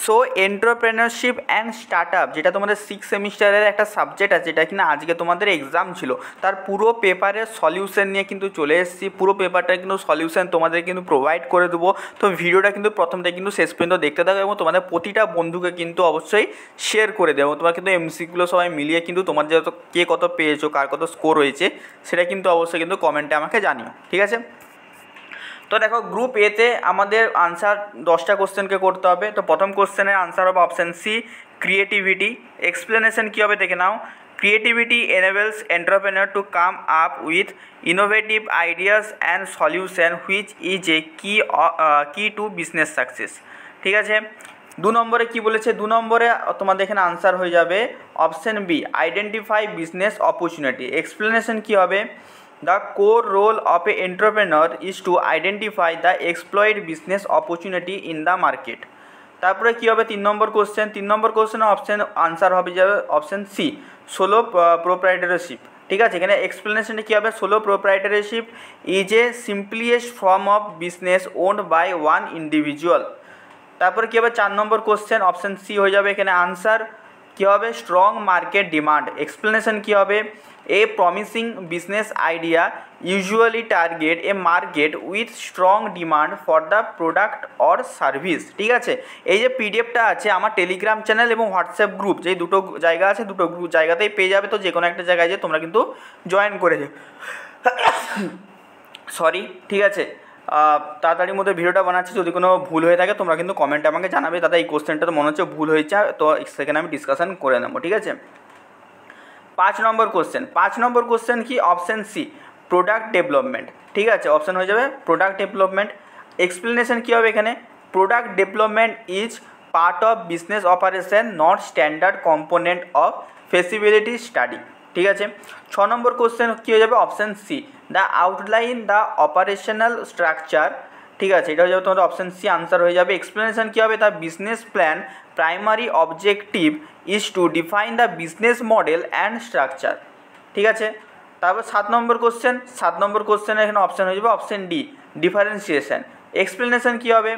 So entrepreneurship and start up, যেটা তোমাদের 6 সেমিস্টারের একটা সাবজেক্ট আছে, যেটা কিনা আজকে তোমাদের এক্সাম ছিল, তার পুরো পেপারের সলিউশন নিয়ে কিন্তু চলে এসেছি। পুরো পেপারটা কিন্তু সলিউশন তোমাদের কিন্তু প্রোভাইড করে দেবো। তো ভিডিওটা কিন্তু প্রথম থেকে কিন্তু শেষ পর্যন্ত দেখতে থাকো এবং তোমাদের প্রতিটা বন্ধুকে কিন্তু অবশ্যই শেয়ার করে দেবো। তোমার কিন্তু এমসিকিউগুলো সবাই মিলিয়ে কিন্তু তোমাদের যত কে কত পেয়েছো, কার কত স্কোর হয়েছে, সেটা কিন্তু অবশ্যই কিন্তু কমেন্টে আমাকে জানিও, ঠিক আছে। তো দেখো, গ্রুপ এতে আমাদের আনসার 10টা কোশ্চেনকে করতে হবে। তো প্রথম কোশ্চেনের আনসার হবে অপশান সি, ক্রিয়েটিভিটি। এক্সপ্লেনেশন কী হবে দেখে নাও। Creativity enables entrepreneur to come up with innovative ideas and solution which is a key to business success. ঠিক আছে। 2 নম্বরে কী বলেছে, 2 নম্বরে তোমাদের এখানে আনসার হয়ে যাবে option B, identify business opportunity. Explanation কী হবে, the core role of an entrepreneur is to identify the exploit business opportunity in the market। তারপরে কী হবে 3 নম্বর কোশ্চেন, 3 নম্বর কোশ্চেনের আনসার হবে যাবে অপশান সি, সোলো প্রোপ্রাইটারশিপ। ঠিক আছে, এখানে এক্সপ্লেনেশনটা কী হবে, solo proprietorship is a simplest form of business owned by one individual. তারপরে কী হবে 4 নম্বর কোশ্চেন, অপশান সি হয়ে যাবে এখানে আনসার। কী হবে, স্ট্রং মার্কেট ডিমান্ড। এক্সপ্লেনেশন কী হবে, a promising business idea usually target a market with strong demand for the product or service. ঠিক আছে, এই যে পিডিএফটা আছে আমার টেলিগ্রাম চ্যানেল এবং হোয়াটসঅ্যাপ গ্রুপ, যেই দুটো জায়গা আছে, দুটো জায়গাতেই পেয়ে যাবে। তো যে কোনো একটা জায়গায় যে তোমরা কিন্তু জয়েন করে যাবে। সরি, ঠিক আছে। তাড়াতাড়ির মধ্যে ভিডিওটা বানাচ্ছি, যদি কোনো ভুল হয়ে থাকে তোমরা কিন্তু কমেন্টে আমাকে জানাবে, দাদা এই কোশ্চেনটা তো মনে হচ্ছে ভুল হয়েছে, তো সেখানে আমি ডিসকাশন করে নেবো, ঠিক আছে। 5 নম্বর কোশ্চেন, 5 নম্বর কোশ্চেন কি, অপশান সি, প্রোডাক্ট ডেভেলপমেন্ট। ঠিক আছে, অপশান হয়ে যাবে প্রোডাক্ট ডেভেলপমেন্ট। এক্সপ্লেনেশন কী হবে এখানে, product development is part of business operation, not standard component of feasibility study. ঠিক আছে। 6 নম্বর কোশ্চেন কী হয়ে যাবে, option C, the outline the operational structure. ঠিক আছে, এটা হয়ে যাবে তোমাদের অপশান সি আনসার হয়ে যাবে। এক্সপ্লেনেশন কী হবে, the business plan primary objective is to define the business model and structure. ঠিক আছে। তারপর 7 নম্বর কোশ্চেন, 7 নম্বর কোশ্চেনের এখানে অপশান হয়ে যাবে অপশান ডি, ডিফারেন্সিয়েশন। এক্সপ্লেনেশন কী হবে,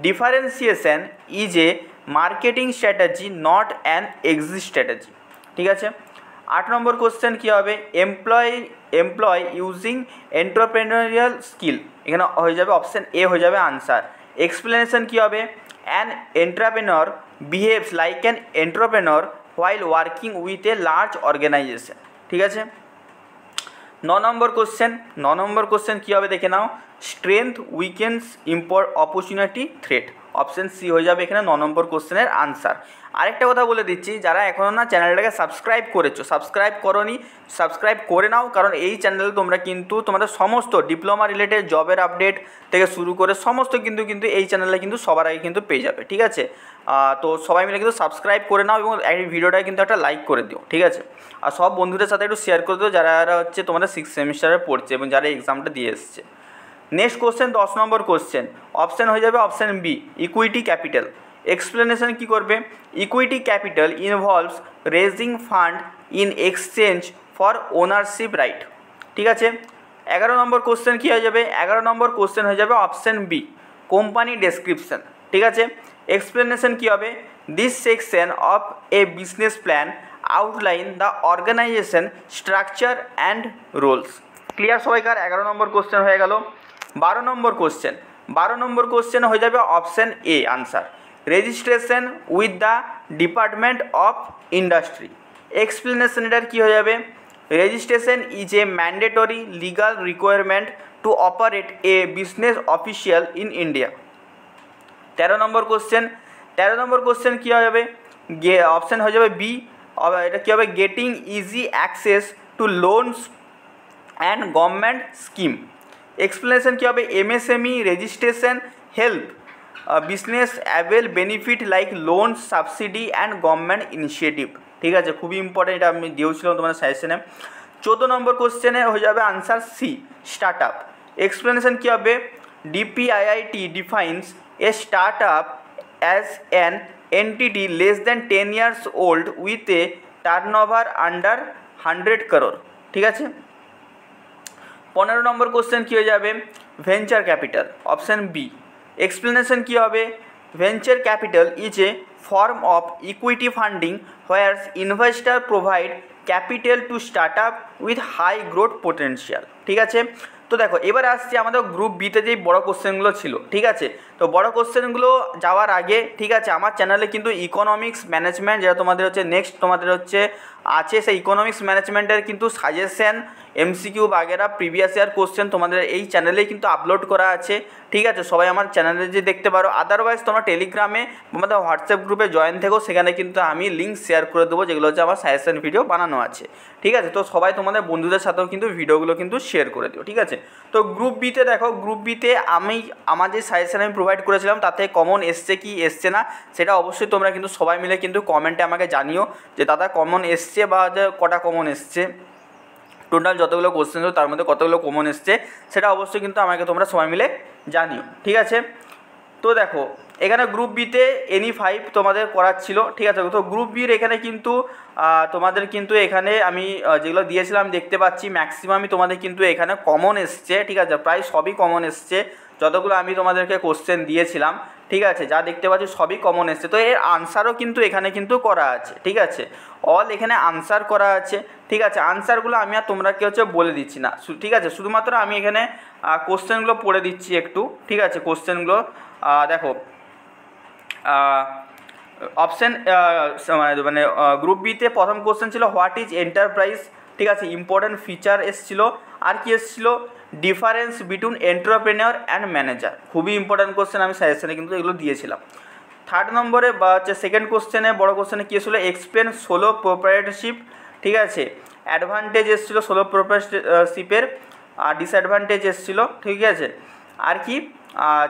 differentiation is a marketing strategy not an exit strategy. ঠিক আছে। 8 নম্বর কোশ্চেন কী হবে, এমপ্লয় ইউজিং এন্টারপ্রেনারিয়াল স্কিল। এখানে হয়ে যাবে অপশান এ হয়ে যাবে আনসার। এক্সপ্লেনেশন কী হবে, an entrepreneur behaves like an entrepreneur while working with a large organization. ঠিক আছে। 9 নম্বর কোশ্চেন, 9 নম্বর কোশ্চেন কী হবে দেখে নাও, strength weakness opportunity threat. Option C হয়ে যাবে এখানে 9 নম্বর কোশ্চেনের আনসার। আরেকটা কথা বলে দিচ্ছি, যারা এখনও না চ্যানেলটাকে সাবস্ক্রাইব করেছো, সাবস্ক্রাইব করোনি, সাবস্ক্রাইব করে নাও, কারণ এই চ্যানেলে তোমরা কিন্তু তোমাদের সমস্ত ডিপ্লোমা রিলেটেড জবের আপডেট থেকে শুরু করে সমস্ত কিন্তু এই চ্যানেলে কিন্তু সবার আগে কিন্তু পেয়ে যাবে। ঠিক আছে, তো সবাই মিলে কিন্তু সাবস্ক্রাইব করে নাও এবং এই ভিডিওটায় কিন্তু একটা লাইক করে দিও। ঠিক আছে, আর সব বন্ধুদের সাথে একটু শেয়ার করে দিও যারা হচ্ছে তোমাদের 6 সেমিস্টারে পড়ছে এবং যারা এক্সামটা দিয়ে এসছে। নেক্সট কোশ্চেন, 10 নম্বর কোশ্চেন, অপশান হয়ে যাবে option B, equity capital. Explanation কী করবে, equity capital involves raising fund in exchange for ownership right. ঠিক আছে। 11 নম্বর কোশ্চেন কী হয়ে যাবে, 11 নম্বর কোশ্চেন হয়ে যাবে অপশান বি, কোম্পানি ডেসক্রিপশন। ঠিক আছে। এক্সপ্লেনেশন কী হবে, this section of a business plan outline the organization structure and roles. Clear সবাইকার? 11 নম্বর কোশ্চেন হয়ে গেল। 12 নম্বর কোশ্চেন, 12 নম্বর কোশ্চেন হয়ে যাবে option A answer, registration with the department of industry. Explanation এটার কী হয়ে যাবে, registration is a mandatory legal requirement to operate a business official in India. 13 number question, 13 number question কী হয়ে যাবে, অপশান হয়ে যাবে বি, এটা কী হবে, getting easy access to loans and government scheme. Explanation কী হবে, MSME registration help business avail benefit like loan subsidy and government initiative. ঠিক আছে, খুবই ইম্পর্টেন্ট, এটা আমি দিয়েছিলাম তোমাদের সাজেশনে। 14 নম্বর কোশ্চেনে হয়ে যাবে answer C, startup. Explanation কী হবে, DPIIT defines a startup as an entity less than 10 years old with a turnover under 100 crore। ঠিক আছে। 15 নম্বর কোশ্চেন কী হয়ে যাবে, venture capital, option B. Explanation কী হবে, venture capital is a form of equity funding where investor provide capital to startup with high growth potential. ঠিক আছে, তো দেখো এবার আসছে আমাদের গ্রুপ বিতে যেই বড় কোশ্চেনগুলো ছিল। ঠিক আছে, তো বড় কোশ্চেনগুলো যাওয়ার আগে ঠিক আছে আমার চ্যানেলে কিন্তু ইকোনমিক্স ম্যানেজমেন্ট যেটা তোমাদের হচ্ছে নেক্সট তোমাদের হচ্ছে আছে, সেই ইকোনমিক্স ম্যানেজমেন্টের কিন্তু সাজেশন এমসিকিউ বাগেরা প্রিভিয়াস ইয়ার কোশ্চেন তোমাদের এই চ্যানেলেই কিন্তু আপলোড করা আছে। ঠিক আছে, সবাই আমার চ্যানেলে যে দেখতে পারো, আদারওয়াইজ তোমরা টেলিগ্রামে আমাদের হোয়াটসঅ্যাপ গ্রুপে জয়েন থেকো, সেখানে কিন্তু আমি লিঙ্ক শেয়ার করে দেবো যেগুলো হচ্ছে আমার সাজেশন ভিডিও বানানো আছে। ঠিক আছে, তো সবাই তোমাদের বন্ধুদের সাথেও কিন্তু ভিডিওগুলো কিন্তু শেয়ার করে দিও। ঠিক আছে, তো গ্রুপ বিতে দেখো, গ্রুপ বিতে আমার যে সাজেশন আমি প্রোভাইড করেছিলাম তাতে কমন এসছে কি এসছে না সেটা অবশ্যই তোমরা কিন্তু সবাই মিলে কিন্তু কমেন্টে আমাকে জানিও যে দাদা কমন এসছে বা যে কটা কমন এসছে, টোটাল যতগুলো কোশ্চেন ছিল তার মধ্যে কতগুলো কমন এসছে সেটা অবশ্যই কিন্তু আমাকে তোমরা সবাই মিলে জানিও। ঠিক আছে, তো দেখো এখানে গ্রুপ বিতে NE5 তোমাদের করাচ্ছিল। ঠিক আছে, তো গ্রুপ বির এখানে কিন্তু তোমাদের কিন্তু এখানে আমি যেগুলো দিয়েছিলাম দেখতে পাচ্ছি ম্যাক্সিমামই তোমাদের কিন্তু এখানে কমন এসছে। ঠিক আছে, প্রায় সবই কমন এসছে যতগুলো আমি তোমাদেরকে কোশ্চেন দিয়েছিলাম। ঠিক আছে, যা দেখতে পাচ্ছি সবই কমন এসছে, তো এর আনসারও কিন্তু এখানে কিন্তু করা আছে। ঠিক আছে, অল এখানে আনসার করা আছে। ঠিক আছে, আনসারগুলো আমি আর তোমরাকে হচ্ছে বলে দিচ্ছি না। ঠিক আছে, শুধুমাত্র আমি এখানে কোশ্চেনগুলো পড়ে দিচ্ছি একটু। ঠিক আছে, কোশ্চেনগুলো দেখো অপশান মানে গ্রুপ বিতে প্রথম কোশ্চেন ছিল হোয়াট ইজ এন্টারপ্রাইজ। ঠিক আছে, ইম্পর্ট্যান্ট ফিচার এসেছিলো। আর কি এসেছিলো, ডিফারেন্স বিটুইন এন্টারপ্রেনিওর অ্যান্ড ম্যানেজার। খুবই ইম্পর্ট্যান্ট কোশ্চেন, আমি সাজেশনে কিন্তু এগুলো দিয়েছিলাম। থার্ড নম্বরে বা হচ্ছে সেকেন্ড কোশ্চেনে বড় কোশ্চেনে কী এসেছিলো, এক্সপ্লেন সোলো প্রোপ্রাইটারশিপ। ঠিক আছে, অ্যাডভান্টেজ এসেছিলো সোলো প্রোপ্রাইটারশিপের, আর ডিসঅ্যাডভান্টেজ এসেছিলো। ঠিক আছে, আর কি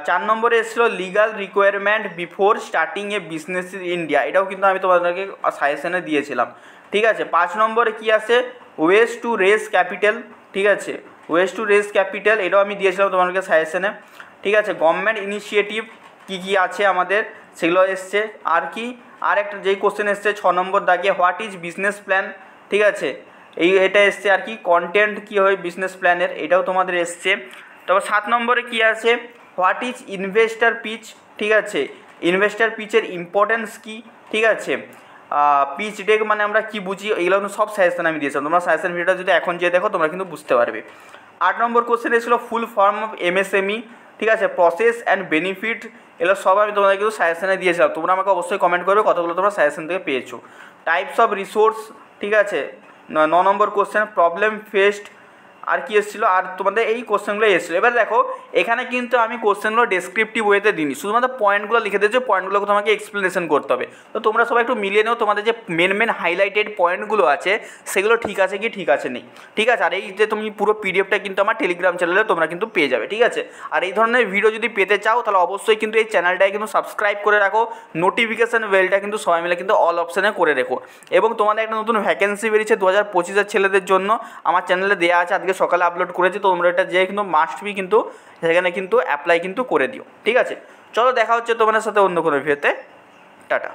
4 নম্বরে এসেছিলো legal requirement before starting A business in India, এটাও কিন্তু আমি তোমাদেরকে সাজেশনে দিয়েছিলাম। ঠিক আছে, 5 নম্বরে কী আছে, ওয়েজ টু রেজ ক্যাপিটাল। ঠিক আছে, ওয়েজ টু রেজ ক্যাপিটাল এটাও আমি দিয়েছিলাম তোমাদেরকে সাজেশনে। ঠিক আছে, গভর্নমেন্ট ইনিশিয়েটিভ কী কী আছে আমাদের সেগুলো এসছে। আর কি আর একটা যেই কোশ্চেন এসছে 6 নম্বর দাগে, হোয়াট ইজ বিজনেস প্ল্যান। ঠিক আছে, এটা এসছে। আর কি কন্টেন্ট কী হয় বিজনেস প্ল্যানের, এটাও তোমাদের এসছে। তবে 7 নম্বরে কী আছে, হোয়াট ইজ ইনভেস্টার পিচ। ঠিক আছে, ইনভেস্টার পিচের ইম্পর্টেন্স কী। ঠিক আছে, পিচ ডেক মানে আমরা কী বুঝি, এগুলো কিন্তু সব সাজেশন আমি দিয়েছিলাম। তোমরা সাজেশন ভিডিওটা যদি এখন যেয়ে দেখো তোমরা কিন্তু বুঝতে পারবে। 8 নম্বর কোশ্চেন এসেছিলো ফুল ফর্ম অফ MSME। ঠিক আছে, প্রসেস অ্যান্ড বেনিফিট, এগুলো সব আমি তোমাদের কিন্তু সাজেশনে দিয়েছিলাম। তোমরা আমাকে অবশ্যই কমেন্ট করবে কতগুলো তোমরা সাজেশন থেকে পেয়েছো। Types of resource. ঠিক আছে, 9 নম্বর কোশ্চেন প্রবলেম ফেসড। আর কি এসেছিলো, আর তোমাদের এই কোশ্চেনগুলো এসেছিলো। এবার দেখো এখানে কিন্তু আমি কোশ্চেনগুলো ডেসক্রিপটিভ ওয়েতে দিইনি, শুধুমাত্র পয়েন্টগুলো লিখে দিয়েছি, পয়েন্টগুলোকে তোমাকে এক্সপ্লেনেশন করতে হবে। তো তোমরা সবাই একটু মিলিয়ে নেও তোমাদের যে মেন হাইলাইটেড পয়েন্টগুলো আছে সেগুলো ঠিক আছে কি ঠিক আছে নেই। ঠিক আছে, আর এই যে তুমি পুরো পিডিএফটা কিন্তু আমার টেলিগ্রাম চ্যানেলে তোমরা কিন্তু পেয়ে যাবে। ঠিক আছে, আর এই ধরনের ভিডিও যদি পেতে চাও তাহলে অবশ্যই কিন্তু এই চ্যানেলটাকে কিন্তু সাবস্ক্রাইব করে রাখো, নোটিফিকেশান বেলটা কিন্তু সবাই মিলে কিন্তু অল অপশানে করে রেখো। এবং তোমাদের একটা নতুন ভ্যাকেন্সি বেরিয়েছে 2025-এর ছেলেদের জন্য, আমার চ্যানেলে দেওয়া আছে, আজকে সকালে আপলোড করেছি। তো তোমরা এটা যে কিন্তু মাস্ট বি কিন্তু সেখানে কিন্তু অ্যাপ্লাই কিন্তু করে দিও। ঠিক আছে, চলো দেখা হচ্ছে তোমাদের সাথে অন্য কোনো ভিডিওতে। টাটা।